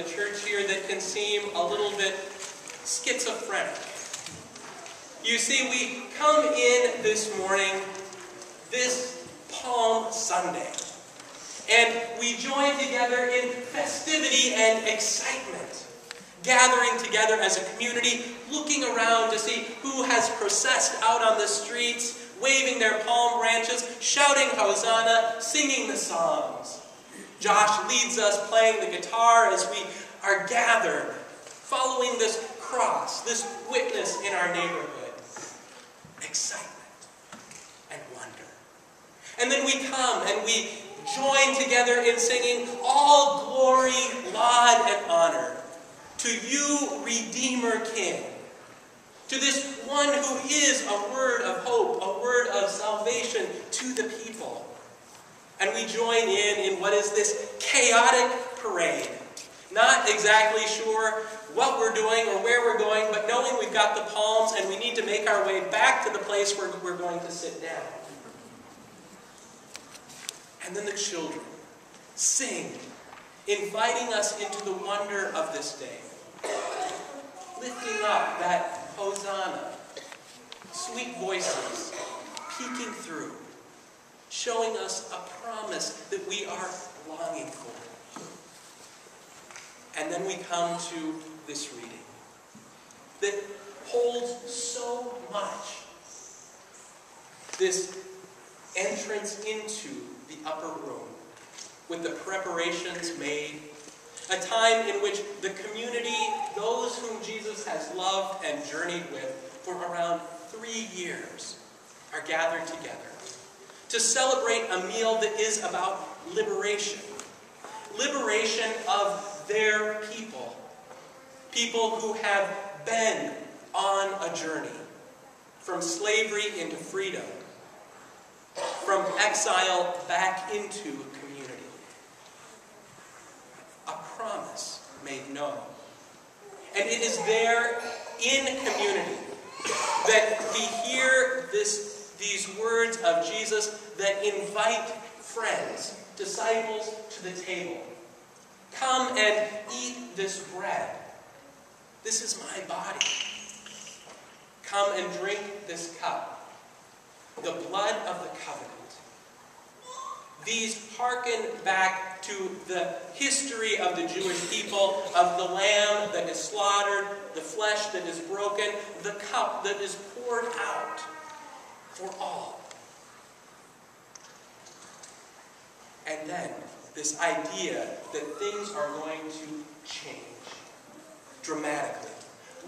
the church here that can seem a little bit schizophrenic. You see, we come in this morning, this Palm Sunday, and we join together in festivity and excitement, gathering together as a community, looking around to see who has processed out on the streets, waving their palm branches, shouting Hosanna, singing the psalms. Josh leads us playing the guitar as we are gathered, following this cross, this witness in our neighborhood. Excitement and wonder. And then we come and we join together in singing, all glory, laud, and honor to you, Redeemer King, to this one who is a word of hope, a word of salvation to the people. And we join in what is this chaotic parade. Not exactly sure what we're doing or where we're going, but knowing we've got the palms and we need to make our way back to the place where we're going to sit down. And then the children sing, inviting us into the wonder of this day, lifting up that Hosanna, sweet voices peeking through, showing us a promise that we are longing for. And then we come to this reading that holds so much. This entrance into the upper room with the preparations made, a time in which the community, those whom Jesus has loved and journeyed with for around 3 years, are gathered together to celebrate a meal that is about liberation. Liberation of their people. People who have been on a journey from slavery into freedom, from exile back into community. A promise made known. And it is there in community that we hear these words of Jesus that invite friends, disciples to the table. Come and eat this bread. This is my body. Come and drink this cup, the blood of the covenant. These hearken back to the history of the Jewish people, of the lamb that is slaughtered, the flesh that is broken, the cup that is poured out for all. And then this idea that things are going to change dramatically.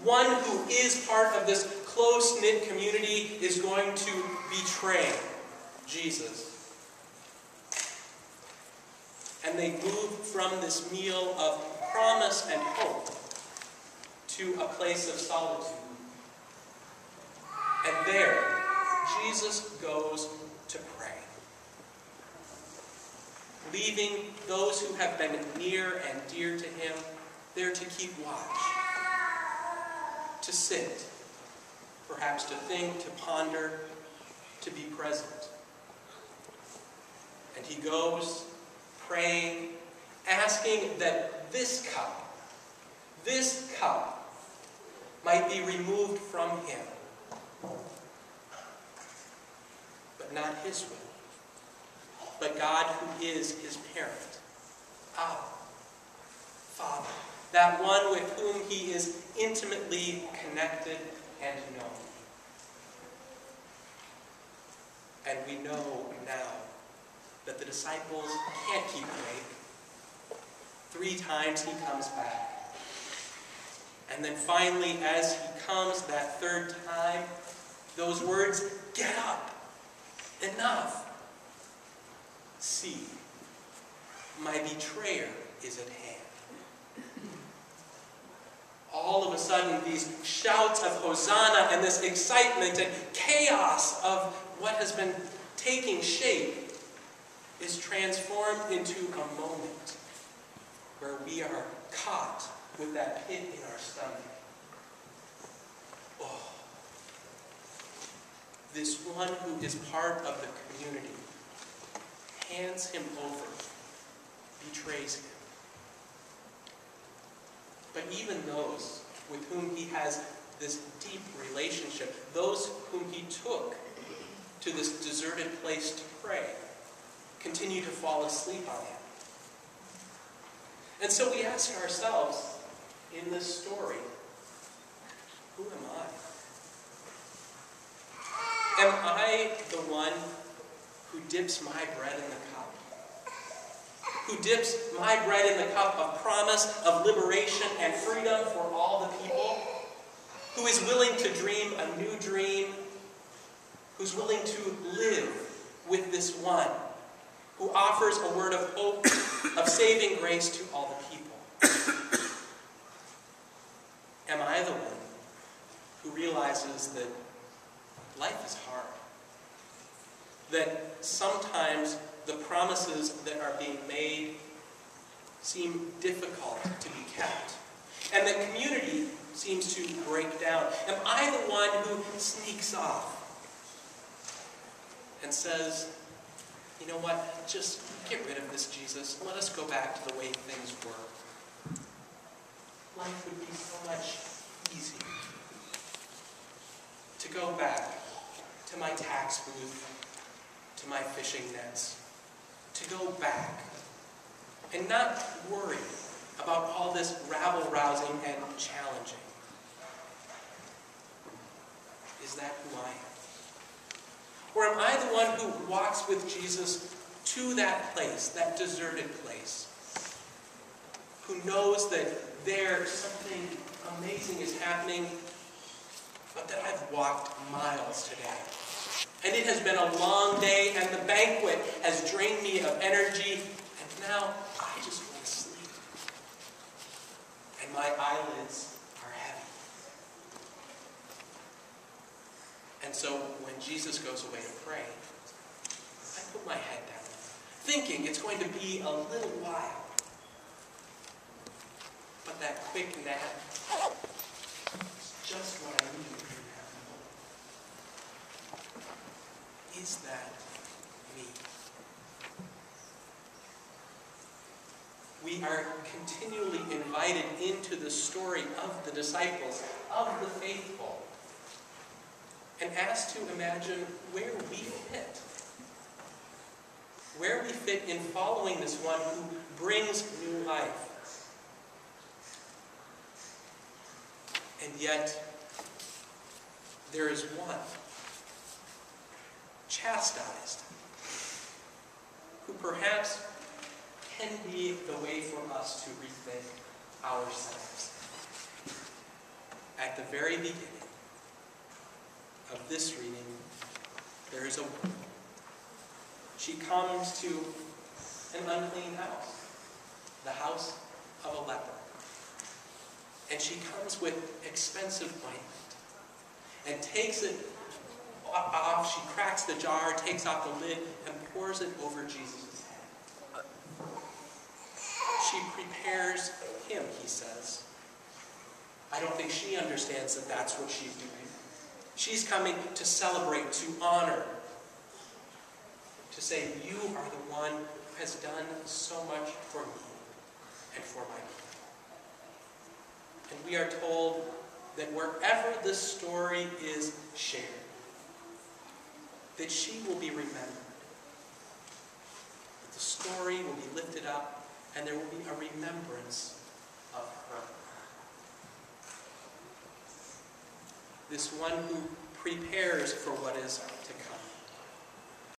One who is part of this close-knit community is going to betray Jesus. And they move from this meal of promise and hope to a place of solitude. And there, Jesus goes to pray, leaving those who have been near and dear to him there to keep watch, to sit, perhaps to think, to ponder, to be present. And he goes praying, asking that this cup might be removed from him. But not his will, but God who is his parent, Abba, Father, that one with whom he is intimately connected and known. And we know now that the disciples can't keep awake. 3 times he comes back. And then finally, as he comes that 3rd time, those words, "Get up! Enough! See, my betrayer is at hand." All of a sudden, these shouts of Hosanna and this excitement and chaos of what has been taking shape is transformed into a moment where we are caught with that pit in our stomach. Oh, this one who is part of the community hands him over, betrays him. but even those with whom he has this deep relationship, those whom he took to this deserted place to pray, continue to fall asleep on him. And so we ask ourselves in this story, who am I? Am I the one who dips my bread in the cup? Who dips my bread in the cup of promise, of liberation and freedom for all the people? Who is willing to dream a new dream? Who's willing to live with this one? Who offers a word of hope, of saving grace to all the people? Am I the one who realizes that life is hard? That sometimes the promises that are being made seem difficult to be kept, and that community seems to break down? Am I the one who sneaks off and says, you know what, just get rid of this Jesus, let us go back to the way things were? Life would be so much easier to go back to my tax booth, to my fishing nets, to go back and not worry about all this rabble-rousing and challenging. Is that who I am? Or am I the one who walks with Jesus to that place, that deserted place, who knows that there something amazing is happening, but that I've walked miles today? And it has been a long day, and the banquet has drained me of energy, and now I just want to sleep. And my eyelids are heavy. And so when Jesus goes away to pray, I put my head down, thinking it's going to be a little while. But that quick nap is just what I need. Is that me? We are continually invited into the story of the disciples, of the faithful, and asked to imagine where we fit. Where we fit in following this one who brings new life. And yet, there is one chastised, who perhaps can be the way for us to rethink ourselves. At the very beginning of this reading, there is a woman. She comes to an unclean house, the house of a leper. And she comes with expensive ointment and takes it off. She cracks the jar, takes off the lid, and pours it over Jesus' head. She prepares him, he says. I don't think she understands that that's what she's doing. She's coming to celebrate, to honor, to say, you are the one who has done so much for me and for my people. And we are told that wherever this story is shared, that she will be remembered. That the story will be lifted up, and there will be a remembrance of her. This one who prepares for what is to